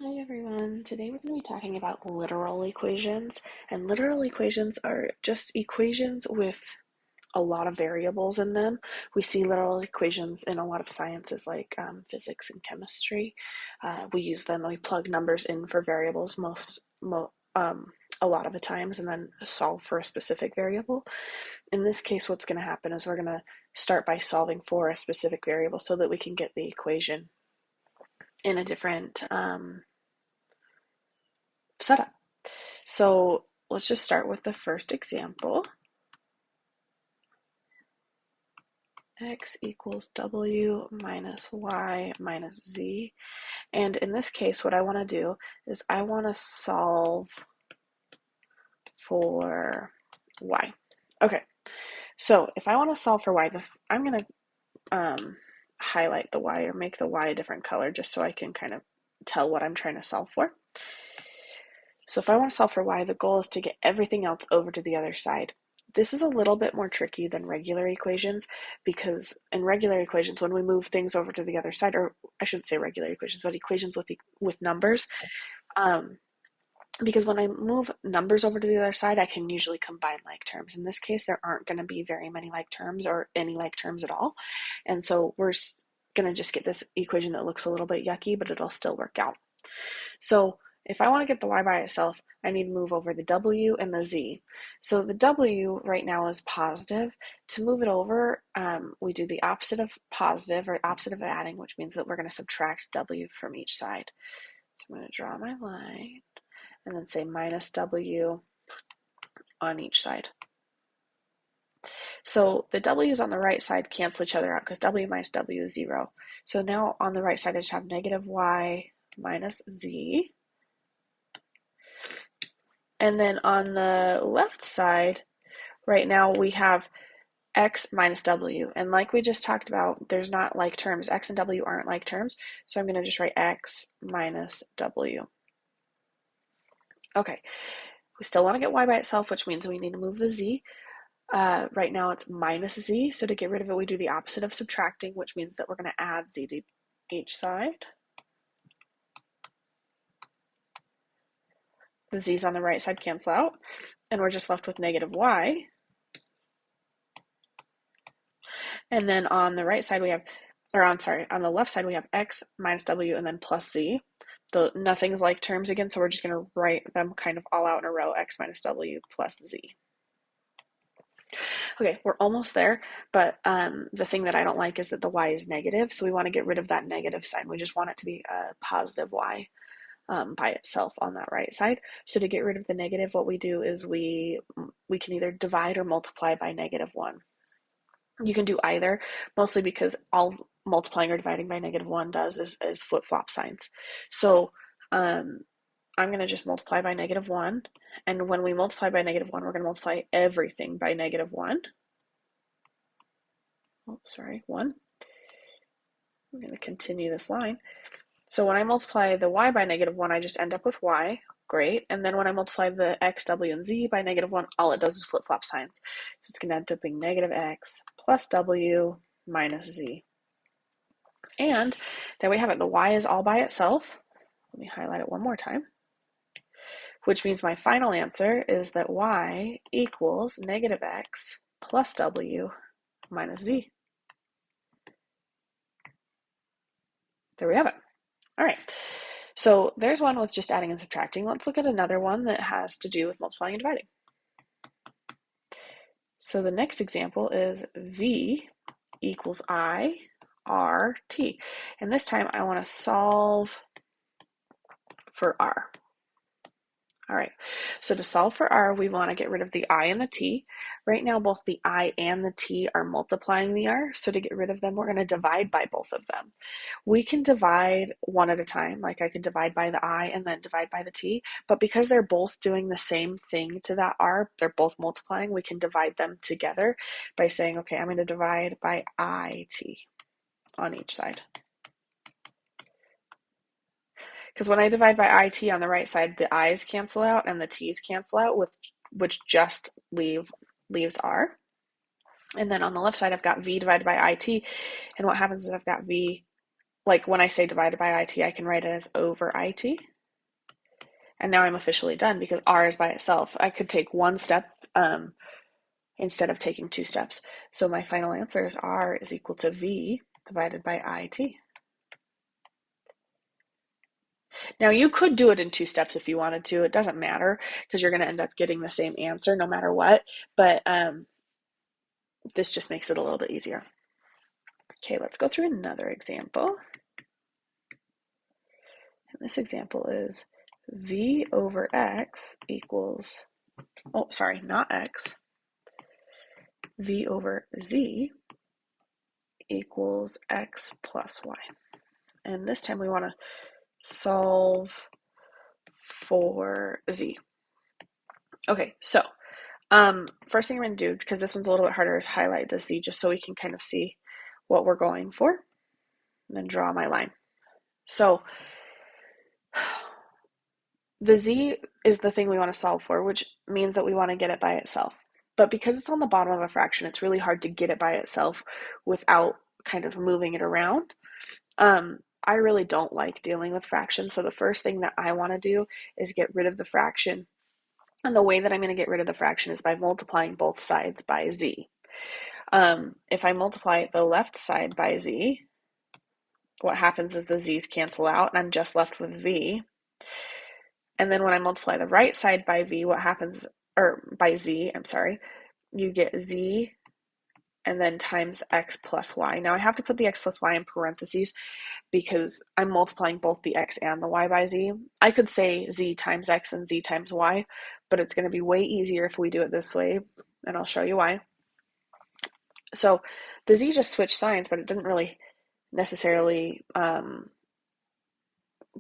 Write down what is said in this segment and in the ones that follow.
Hi everyone. Today we're going to be talking about literal equations, and literal equations are just equations with a lot of variables in them. We see literal equations in a lot of sciences like physics and chemistry. We use them, we plug numbers in for variables a lot of the times and then solve for a specific variable. In this case, what's going to happen is we're going to start by solving for a specific variable so that we can get the equation in a different setup. So let's just start with the first example. X equals W minus Y minus Z. And in this case, what I want to do is I want to solve for Y. Okay, so if I want to solve for Y, I'm going to highlight the Y or make the Y a different color just so I can kind of tell what I'm trying to solve for. So if I want to solve for Y, the goal is to get everything else over to the other side. This is a little bit more tricky than regular equations because in regular equations, when we move things over to the other side, or I shouldn't say regular equations, but equations with numbers, um, because when I move numbers over to the other side, I can usually combine like terms. In this case, there aren't going to be very many like terms or any like terms at all. And so we're going to just get this equation that looks a little bit yucky, but it'll still work out. So if I want to get the y by itself, I need to move over the w and the z. So the w right now is positive. To move it over, we do the opposite of positive or opposite of adding, which means that we're going to subtract w from each side. So I'm going to draw my line and then say minus w on each side. So the w's on the right side cancel each other out because w minus w is 0. So now on the right side, I just have negative y minus z. And then on the left side, right now we have x minus w. And like we just talked about, there's not like terms. X and w aren't like terms. So I'm going to just write x minus w. Okay, we still want to get y by itself, which means we need to move the z. Right now it's minus z. So to get rid of it, we do the opposite of subtracting, which means that we're going to add z to each side. The z's on the right side cancel out, and we're just left with negative y. And then on the right side we have, on the left side we have x minus w and then plus z. Nothing's like terms again, so we're just going to write them kind of all out in a row, x minus w plus z. Okay, we're almost there, but the thing that I don't like is that the y is negative, so we want to get rid of that negative sign. We just want it to be a positive y by itself on that right side. So to get rid of the negative, what we do is we can either divide or multiply by negative 1. You can do either, mostly because all multiplying or dividing by negative 1 does is flip-flop signs. So I'm going to just multiply by negative 1. And when we multiply by negative 1, we're going to multiply everything by negative 1. Oh, sorry, 1. I'm going to continue this line. So when I multiply the y by negative 1, I just end up with y. Great. And then when I multiply the x, w, and z by negative 1, all it does is flip-flop signs. So it's going to end up being negative x plus w minus z. And there we have it. The y is all by itself. Let me highlight it one more time. Which means my final answer is that y equals negative x plus w minus z. There we have it. All right. So there's one with just adding and subtracting. Let's look at another one that has to do with multiplying and dividing. So the next example is v equals I r t. And this time I want to solve for r. All right, so to solve for r, we want to get rid of the I and the t. Right now, both the I and the t are multiplying the r, so to get rid of them, we're going to divide by both of them. We can divide one at a time, like I could divide by the I and then divide by the t, but because they're both doing the same thing to that r, they're both multiplying, we can divide them together by saying, okay, I'm going to divide by it on each side. Because when I divide by it on the right side, the i's cancel out and the t's cancel out, which just leaves r. And then on the left side, I've got v divided by it, and what happens is I've got v like when I say divided by IT, I can write it as over IT. And now I'm officially done because R is by itself. I could take one step instead of taking two steps. So my final answer is R is equal to V divided by IT. Now you could do it in two steps if you wanted to. It doesn't matter because you're going to end up getting the same answer no matter what. But this just makes it a little bit easier. Okay, let's go through another example. And this example is V over X equals, oh, sorry, not X. V over Z equals X plus Y. And this time we want to solve for Z. Okay, so first thing I'm going to do, because this one's a little bit harder, is highlight the Z just so we can kind of see what we're going for, and then draw my line. So the Z is the thing we want to solve for, which means that we want to get it by itself. But because it's on the bottom of a fraction, it's really hard to get it by itself without kind of moving it around. I really don't like dealing with fractions, so the first thing that I want to do is get rid of the fraction. And the way that I'm going to get rid of the fraction is by multiplying both sides by Z. If I multiply the left side by Z, what happens is the Z's cancel out and I'm just left with V. And then when I multiply the right side by V, what happens, or by Z, I'm sorry, you get Z and then times X plus Y. Now I have to put the X plus Y in parentheses because I'm multiplying both the X and the Y by Z. I could say Z times X and Z times Y, but it's going to be way easier if we do it this way, and I'll show you why. So the Z just switched signs, but it didn't really necessarily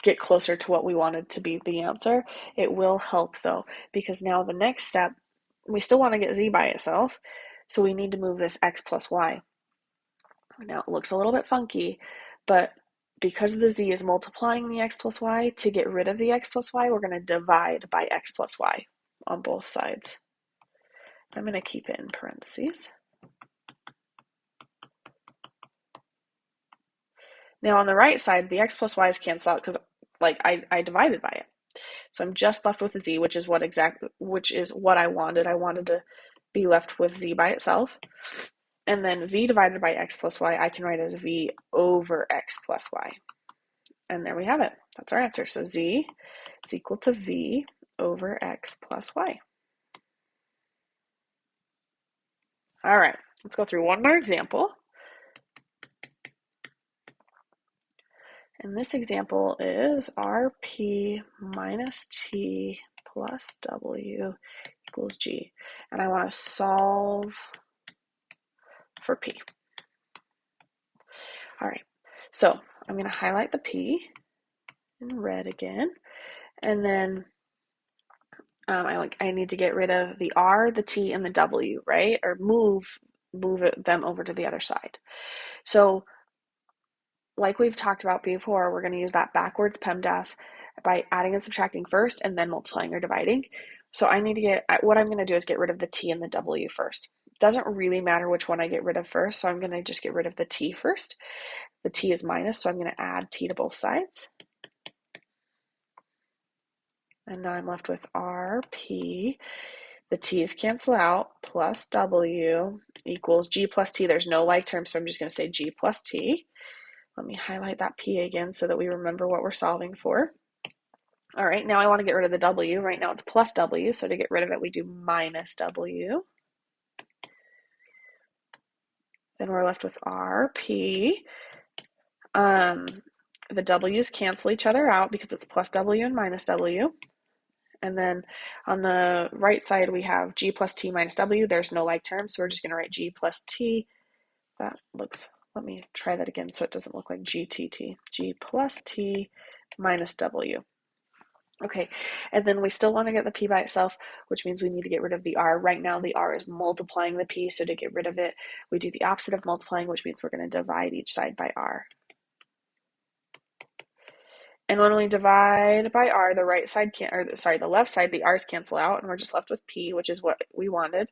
get closer to what we wanted to be the answer. It will help though, because now the next step, we still want to get Z by itself, so we need to move this X plus Y. Now it looks a little bit funky, but because the Z is multiplying the X plus Y, to get rid of the X plus Y, we're going to divide by X plus Y on both sides. I'm going to keep it in parentheses. Now on the right side, the X plus Y's cancel out because I divided by it. So I'm just left with a Z, which is what I wanted. I wanted to be left with Z by itself. And then V divided by X plus Y, I can write as V over X plus Y. And there we have it. That's our answer. So Z is equal to V over X plus Y. All right, let's go through one more example. And this example is RP minus T plus W equals G. And I want to solve for P. All right, so I'm going to highlight the P in red again. And then I need to get rid of the R, the T, and the W, right? Or move them over to the other side. So like we've talked about before, we're going to use that backwards PEMDAS by adding and subtracting first and then multiplying or dividing. So what I'm going to do is get rid of the T and the W first. It doesn't really matter which one I get rid of first, so I'm going to just get rid of the T first. The T is minus, so I'm going to add T to both sides. And now I'm left with RP. The T's cancel out, plus W equals G plus T. There's no like term, so I'm just going to say G plus T. Let me highlight that P again so that we remember what we're solving for. All right, now I want to get rid of the W. Right now it's plus W, so to get rid of it, we do minus W. Then we're left with RP. The W's cancel each other out because it's plus W and minus W. And then on the right side, we have G plus T minus W. There's no like term, so we're just going to write G plus T. Let me try that again so it doesn't look like GTT. G plus T minus W. Okay, and then we still want to get the P by itself, which means we need to get rid of the R. Right now, the R is multiplying the P, so to get rid of it, we do the opposite of multiplying, which means we're going to divide each side by R. And when we divide by R, the left side, the R's cancel out, and we're just left with P, which is what we wanted.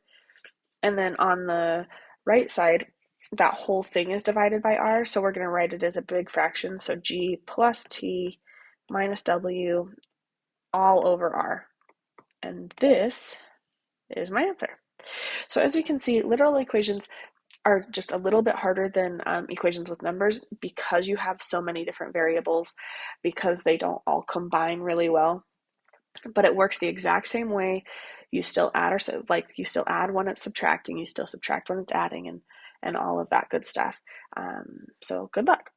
And then on the right side, that whole thing is divided by r, so we're going to write it as a big fraction, so g plus t minus w all over r. And this is my answer. So as you can see, literal equations are just a little bit harder than equations with numbers because you have so many different variables, because they don't all combine really well. But it works the exact same way. You still add, or like you still add when it's subtracting, you still subtract when it's adding, and all of that good stuff. So good luck.